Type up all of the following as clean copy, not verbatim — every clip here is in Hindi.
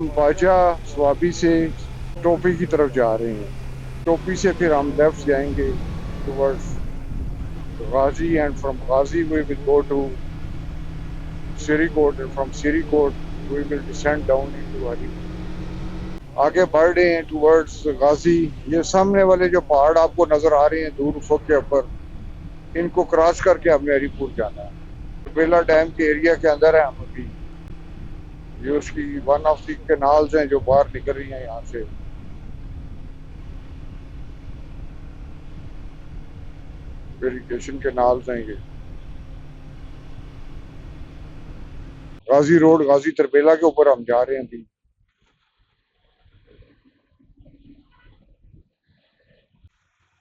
बाजा स्वाबी से टोपी की तरफ जा रहे हैं। टोपी से फिर हम लेफ्ट जाएंगे towards Ghazi and from Ghazi we will go to Sirikot and from Sirikot we will descend down into Haripur. आगे बढ़ रहे हैं टुवर्ड्स गाजी। ये सामने वाले जो पहाड़ आपको नजर आ रहे हैं दूर उफक के ऊपर, इनको क्रॉस करके हमने हरीपुर जाना है। बेला डैम के एरिया के अंदर है हम अभी। ये उसकी वन ऑफ दी कैनाल्स हैं जो बाहर निकल रही हैं यहाँ से। इरिगेशन कैनाल्स हैं ये। गाजी रोड गाजी तरबेला के ऊपर हम जा रहे हैं अभी।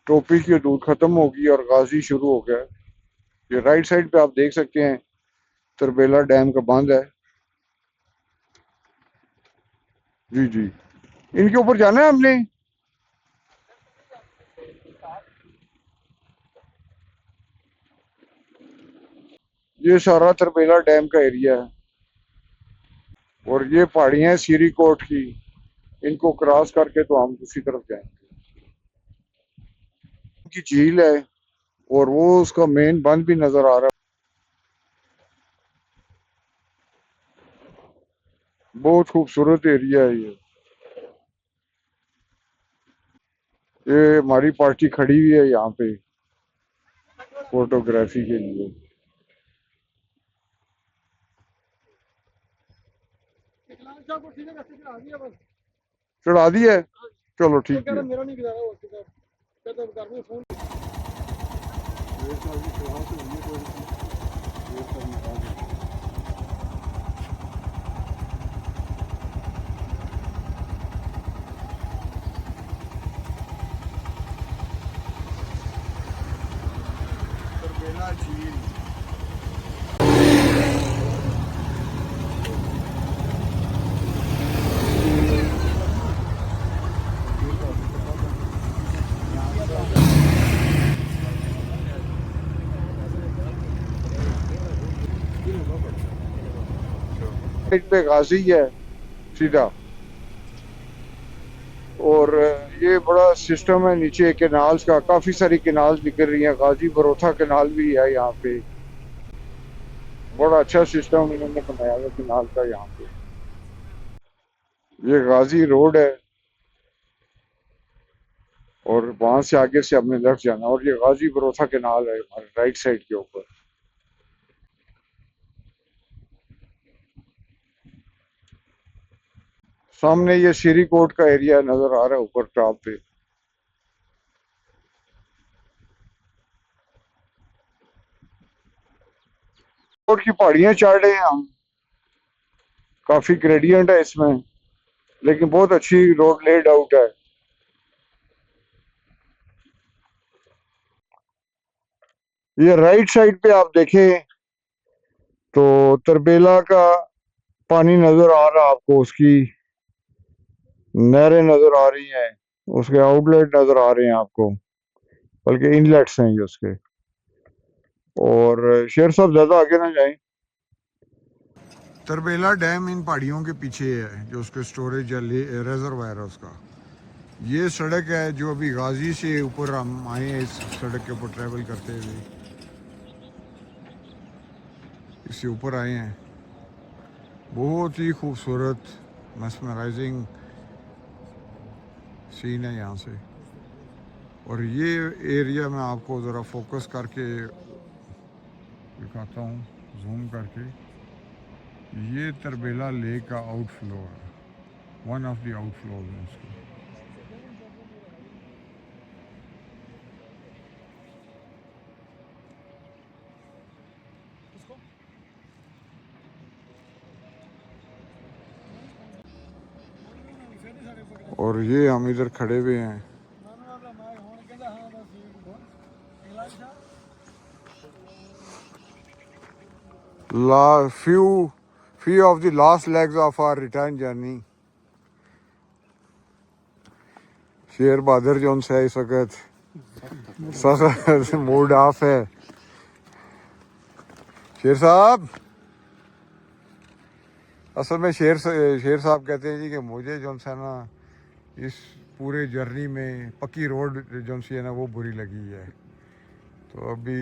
टोपी की हदूद खत्म होगी और गाजी शुरू हो गया। ये राइट साइड पे आप देख सकते हैं तरबेला डैम का बांध है। जी जी, इनके ऊपर जाना है हमने। ये सारा तरबेला डैम का एरिया है और ये पहाड़ियां हैं सीरी कोट की। इनको क्रॉस करके तो हम दूसरी तरफ जाएंगे। की झील है और वो उसका मेन बंद भी नजर आ रहा है। बहुत खूबसूरत एरिया है ये हमारी पार्टी खड़ी हुई है यहाँ पे फोटोग्राफी के लिए। चढ़ा दी है, चलो ठीक है। तरबेला झील। साइड पे गाजी है सीधा। और ये बड़ा सिस्टम है नीचे कैनाल्स का। काफी सारी कैनाल्स निकल रही हैं। गाजी बरोथा कैनाल भी है यहाँ पे। बड़ा अच्छा सिस्टम इन्होंने बनाया हुआ कैनाल का यहाँ पे। ये गाजी रोड है और वहां से आगे से हमने लेफ्ट जाना। और ये गाजी बरोथा कैनाल है हमारे राइट साइड के ऊपर। सामने ये सीरी कोट का एरिया नजर आ रहा है ऊपर टॉप पे। कोट की पहाड़ियां चढ़ रहे हैं हम। काफी ग्रेडियंट है इसमें, लेकिन बहुत अच्छी रोड लेड आउट है। ये राइट साइड पे आप देखें तो तरबेला का पानी नजर आ रहा है आपको। उसकी नहरें नजर आ रही हैं, उसके आउटलेट नजर आ रहे हैं आपको, बल्कि इनलेट्स हैं ये उसके। और शेर साहब ज्यादा आगे ना जाएं। तरबेला डैम इन पहाड़ियों के पीछे है जो उसके स्टोरेज या रेजरवायर है उसका। ये सड़क है जो अभी गाजी से ऊपर हम आए हैं। इस सड़क के ऊपर ट्रैवल करते हुए इससे ऊपर आए हैं। बहुत ही खूबसूरत mesmerizing सीन है यहाँ से। और ये एरिया मैं आपको ज़रा फोकस करके दिखाता हूँ, जूम करके। ये तरबेला लेक का आउटफ्लो है, वन ऑफ द आउटफ्लोज है इसका। और ये हम इधर खड़े हुए हैं। few of the last legs of our return journey। Sher Bahadur zone से इस वक्त सख्त मूड ऑफ है। शेर साहब असल में शेर साहब कहते हैं जी कि मुझे जो है ना इस पूरे जर्नी में पक्की रोड जो सी है ना वो बुरी लगी है। तो अभी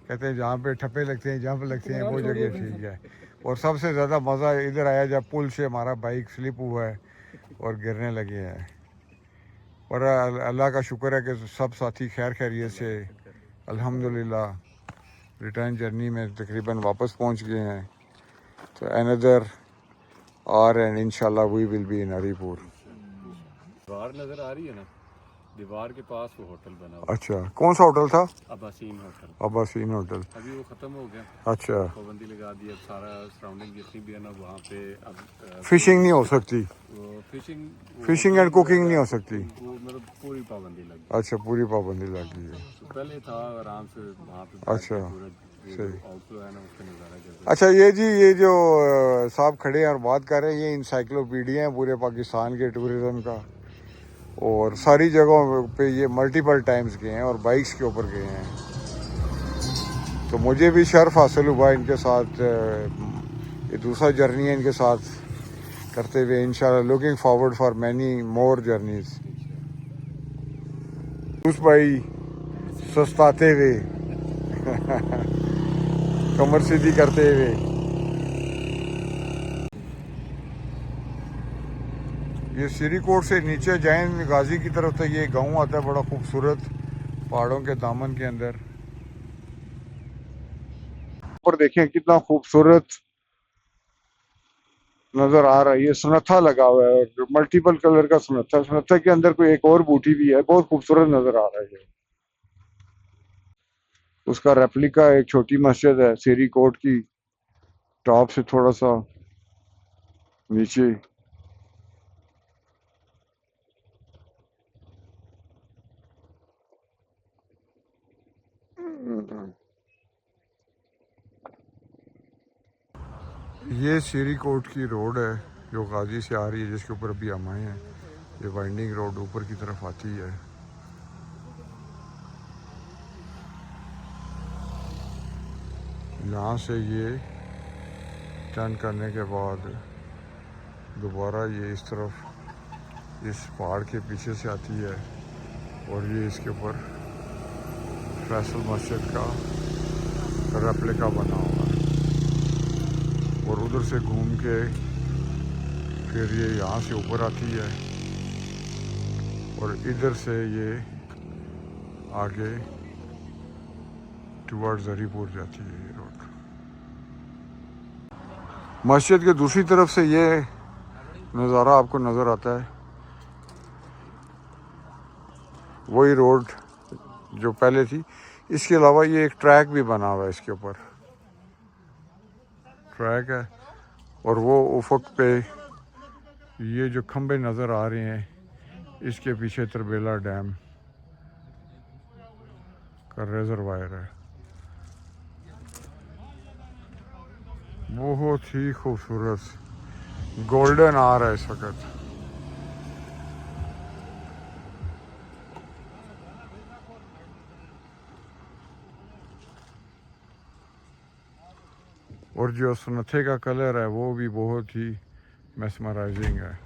कहते हैं जहाँ पे ठप्पे लगते हैं, जंप लगते हैं, वो जगह ठीक है। और सबसे ज़्यादा मज़ा इधर आया जब पुल से हमारा बाइक स्लिप हुआ है और गिरने लगे हैं। और अल्लाह का शुक्र है कि सब साथी खैर खैरियत से अल्हम्दुलिल्लाह रिटर्न जर्नी में तकरीबन वापस पहुंच गए हैं। तो अनदर आर एंड इंशाल्लाह we will be in Haripur. दीवार नजर आ रही है ना, दीवार के पास वो होटल बना हुआ। अच्छा, कौन सा होटल था? अब्बासीन होटल। अब्बासीन होटल। अभी वो खत्म हो गया, अच्छा, पाबंदी लगा दी। अब सारा सराउंडिंग जितनी भी है ना वहाँ पे अब फिशिंग नहीं हो सकती? वो फिशिंग एंड कुकिंग नहीं हो सकती? वो मतलब पूरी पाबंदी लग गई। अच्छा, पूरी पाबंदी लग गई है। तो पहले था आराम से वहाँ पे अच्छा, पूरा सही। आउटफ्लो है ना उसका नज़ारा कर। अच्छा ये जी, ये जो साहब खड़े हैं और बात कर रहे हैं, ये इंसाइक्लोपीडिया है पूरे पाकिस्तान के टूरिज़म का। और सारी जगहों पे ये मल्टीपल टाइम्स गए हैं और बाइक्स के ऊपर गए हैं। तो मुझे भी शर्फ हासिल हुआ इनके साथ, ये दूसरा जर्नी है इनके साथ करते हुए। इंशाल्लाह looking forward for many more journeys. उस भाई सस्ताते हुए कमर सीधी करते हुए। ये सिरीकोट से नीचे जाएं गाजी की तरफ, तो ये गांव आता है बड़ा खूबसूरत पहाड़ों के दामन के अंदर। ऊपर देखें कितना खूबसूरत नजर आ रहा है। ये सुनत्था लगा हुआ है, मल्टीपल कलर का सुनत्था। सुनत्था के अंदर कोई एक और बूटी भी है, बहुत खूबसूरत नजर आ रहा है। उसका रेप्लिका एक छोटी मस्जिद है सीरी कोट की, टॉप से थोड़ा सा नीचे। ये सीरी कोट की रोड है जो गाजी से आ रही है, जिसके ऊपर अभी हम आए हैं। ये वाइंडिंग रोड ऊपर की तरफ आती है। यहाँ से ये टर्न करने के बाद दोबारा ये इस तरफ इस पहाड़ के पीछे से आती है और ये इसके ऊपर फैसल मस्जिद का रेप्लिका बना हुआ है। और उधर से घूम के फिर ये यहाँ से ऊपर आती है और इधर से ये आगे टुवर्ड्स हरीपुर जाती है ये रोड। मस्जिद के दूसरी तरफ से ये नज़ारा आपको नज़र आता है, वही रोड जो पहले थी। इसके अलावा ये एक ट्रैक भी बना हुआ है, इसके ऊपर ट्रैक है। और वो उफक पे ये जो खंबे नज़र आ रहे हैं, इसके पीछे तरबेला डैम का रिजर्वायर है। बहुत ही खूबसूरत गोल्डन आ रहा है इस वक्त। और जो सुनथे का कलर है वो भी बहुत ही मेस्मराइजिंग है।